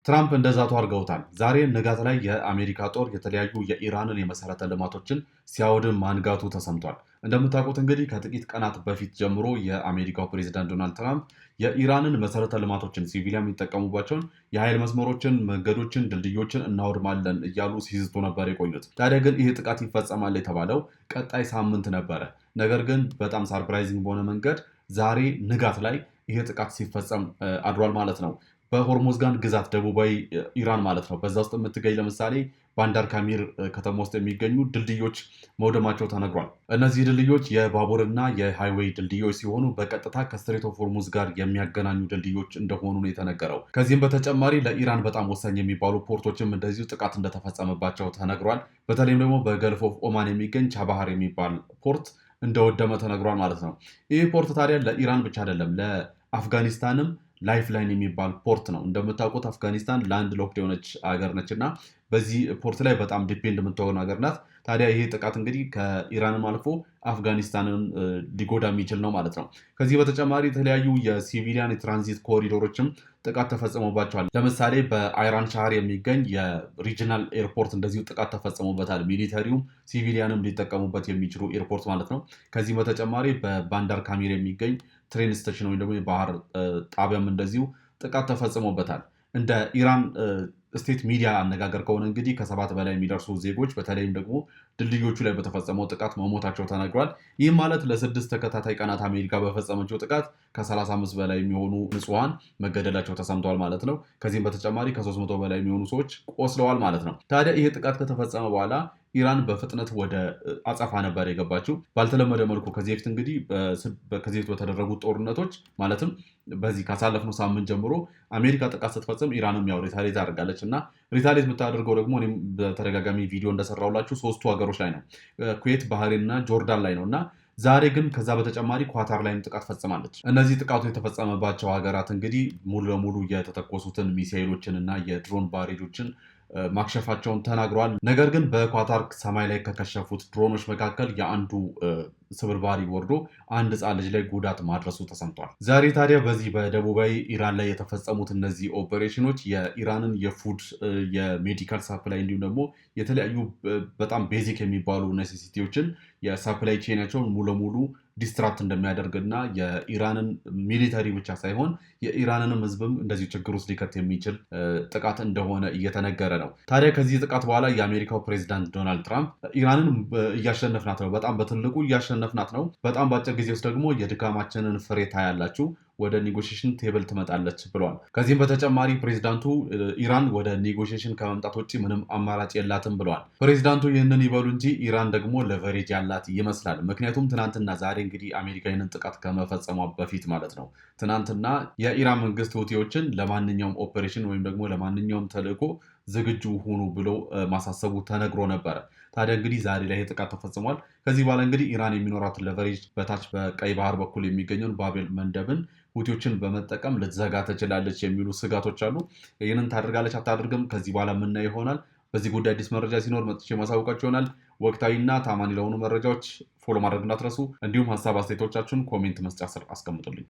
ትራምፕ እንደዛቱ አድርገውታል። ዛሬ ንጋት ላይ የአሜሪካ ጦር የተለያዩ የኢራንን የመሰረተ ልማቶችን ሲያወድም ማንጋቱ ተሰምቷል። እንደምታውቁት እንግዲህ ከጥቂት ቀናት በፊት ጀምሮ የአሜሪካው ፕሬዚዳንት ዶናልድ ትራምፕ የኢራንን መሰረተ ልማቶችን ሲቪሊያን የሚጠቀሙባቸውን የኃይል መስመሮችን፣ መንገዶችን፣ ድልድዮችን እናወድማለን እያሉ ሲዝቱ ነበር የቆዩት። ታዲያ ግን ይህ ጥቃት ይፈጸማል የተባለው ቀጣይ ሳምንት ነበረ። ነገር ግን በጣም ሰርፕራይዚንግ በሆነ መንገድ ዛሬ ንጋት ላይ ይሄ ጥቃት ሲፈጸም አድሯል ማለት ነው። በሆርሙዝጋን ግዛት ደቡባዊ ኢራን ማለት ነው። በዛ ውስጥ የምትገኝ ለምሳሌ ባንዳር ካሚር ከተማ ውስጥ የሚገኙ ድልድዮች መውደማቸው ተነግሯል። እነዚህ ድልድዮች የባቡርና የሃይዌይ ድልድዮች ሲሆኑ በቀጥታ ከስትሬት ኦፍ ሆርሙዝ ጋር የሚያገናኙ ድልድዮች እንደሆኑ ነው የተነገረው። ከዚህም በተጨማሪ ለኢራን በጣም ወሳኝ የሚባሉ ፖርቶችም እንደዚሁ ጥቃት እንደተፈጸመባቸው ተነግሯል። በተለይም ደግሞ በገልፍ ኦፍ ኦማን የሚገኝ ቻባሃር የሚባል ፖርት እንደወደመ ተነግሯል ማለት ነው። ይህ ፖርት ታዲያ ለኢራን ብቻ አይደለም፣ ለአፍጋኒስታንም ላይፍ ላይን የሚባል ፖርት ነው። እንደምታውቁት አፍጋኒስታን ላንድ ሎክድ የሆነች ሀገር ነች እና በዚህ ፖርት ላይ በጣም ዲፔንድ የምትሆን ሀገር ናት። ታዲያ ይሄ ጥቃት እንግዲህ ከኢራንም አልፎ አፍጋኒስታንን ሊጎዳ የሚችል ነው ማለት ነው። ከዚህ በተጨማሪ የተለያዩ የሲቪሊያን የትራንዚት ኮሪዶሮችም ጥቃት ተፈጽሞባቸዋል። ለምሳሌ በአይራን ሻህር የሚገኝ የሪጂናል ኤርፖርት እንደዚሁ ጥቃት ተፈጽሞበታል። ሚሊተሪውም ሲቪሊያንም ሊጠቀሙበት የሚችሉ ኤርፖርት ማለት ነው። ከዚህ በተጨማሪ በባንዳር ካሚር የሚገኝ ትሬን ስቴሽን ወይም ደግሞ የባህር ጣቢያም እንደዚሁ ጥቃት ተፈጽሞበታል። እንደ ኢራን ስቴት ሚዲያ አነጋገር ከሆነ እንግዲህ ከ7 በላይ የሚደርሱ ዜጎች በተለይም ደግሞ ድልድዮቹ ላይ በተፈጸመው ጥቃት መሞታቸው ተነግሯል። ይህም ማለት ለ6 ተከታታይ ቀናት አሜሪካ በፈጸመችው ጥቃት ከ35 በላይ የሚሆኑ ንጹሐን መገደላቸው ተሰምተዋል ማለት ነው። ከዚህም በተጨማሪ ከ300 በላይ የሚሆኑ ሰዎች ቆስለዋል ማለት ነው። ታዲያ ይሄ ጥቃት ከተፈጸመ በኋላ ኢራን በፍጥነት ወደ አጸፋ ነበር የገባችው። ባልተለመደ መልኩ ከዚህ በፊት እንግዲህ ከዚህ በፊት በተደረጉት ጦርነቶች ማለትም በዚህ ካሳለፍነው ሳምንት ጀምሮ አሜሪካ ጥቃት ስትፈጽም ኢራንም ያው ሪታሌት አድርጋለች እና ሪታሌት የምታደርገው ደግሞ እኔም በተደጋጋሚ ቪዲዮ እንደሰራሁላችሁ 3ቱ ሀገሮች ላይ ነው፣ ኩዌት፣ ባህሬን እና ጆርዳን ላይ ነው እና ዛሬ ግን ከዛ በተጨማሪ ኳታር ላይም ጥቃት ፈጽማለች። እነዚህ ጥቃቱ የተፈጸመባቸው ሀገራት እንግዲህ ሙሉ ለሙሉ የተተኮሱትን ሚሳኤሎችን እና የድሮን ባሬዶችን ማክሸፋቸውን ተናግረዋል። ነገር ግን በኳታር ሰማይ ላይ ከከሸፉት ድሮኖች መካከል የአንዱ ስብርባሪ ወርዶ አንድ ሕፃን ልጅ ላይ ጉዳት ማድረሱ ተሰምቷል። ዛሬ ታዲያ በዚህ በደቡባዊ ኢራን ላይ የተፈጸሙት እነዚህ ኦፐሬሽኖች የኢራንን የፉድ የሜዲካል ሳፕላይ እንዲሁም ደግሞ የተለያዩ በጣም ቤዚክ የሚባሉ ኔሴሲቲዎችን የሳፕላይ ቼናቸውን ሙሉ ለሙሉ ዲስትራክት እንደሚያደርግና የኢራንን ሚሊተሪ ብቻ ሳይሆን የኢራንንም ሕዝብም እንደዚሁ ችግር ውስጥ ሊከት የሚችል ጥቃት እንደሆነ እየተነገረ ነው። ታዲያ ከዚህ ጥቃት በኋላ የአሜሪካው ፕሬዚዳንት ዶናልድ ትራምፕ ኢራንን እያሸነፍናት ነው፣ በጣም በትልቁ እያሸነፍናት ነው፣ በጣም በአጭር ጊዜ ውስጥ ደግሞ የድካማችንን ፍሬ ታያላችሁ፣ ወደ ኔጎሽሽን ቴብል ትመጣለች ብለዋል። ከዚህም በተጨማሪ ፕሬዚዳንቱ ኢራን ወደ ኔጎሽሽን ከመምጣት ውጭ ምንም አማራጭ የላትም ብለዋል። ፕሬዚዳንቱ ይህንን ይበሉ እንጂ ኢራን ደግሞ ለቨሬጅ ያላት ይመስላል። ምክንያቱም ትናንትና ዛሬ እንግዲህ አሜሪካ ይህንን ጥቃት ከመፈጸሟ በፊት ማለት ነው ትናንትና የኢራን መንግስት ሁቲዎችን ለማንኛውም ኦፐሬሽን ወይም ደግሞ ለማንኛውም ተልዕኮ ዝግጁ ሁኑ ብሎ ማሳሰቡ ተነግሮ ነበረ። ታዲያ እንግዲህ ዛሬ ላይ ጥቃት ተፈጽሟል። ከዚህ በኋላ እንግዲህ ኢራን የሚኖራትን ለቨሬጅ በታች በቀይ ባህር በኩል የሚገኘውን ባቤል መንደብን ሁቲዎችን በመጠቀም ልትዘጋ ትችላለች የሚሉ ስጋቶች አሉ። ይህንን ታደርጋለች አታደርግም፣ ከዚህ በኋላ የምናየው ይሆናል። በዚህ ጉዳይ አዲስ መረጃ ሲኖር መጥቼ ማሳወቃችሁ ይሆናል። ወቅታዊና ታማኒ ለሆኑ መረጃዎች ፎሎ ማድረግ እንዳትረሱ። እንዲሁም ሀሳብ አስተያየቶቻችሁን ኮሜንት መስጫ ስር አስቀምጡልኝ።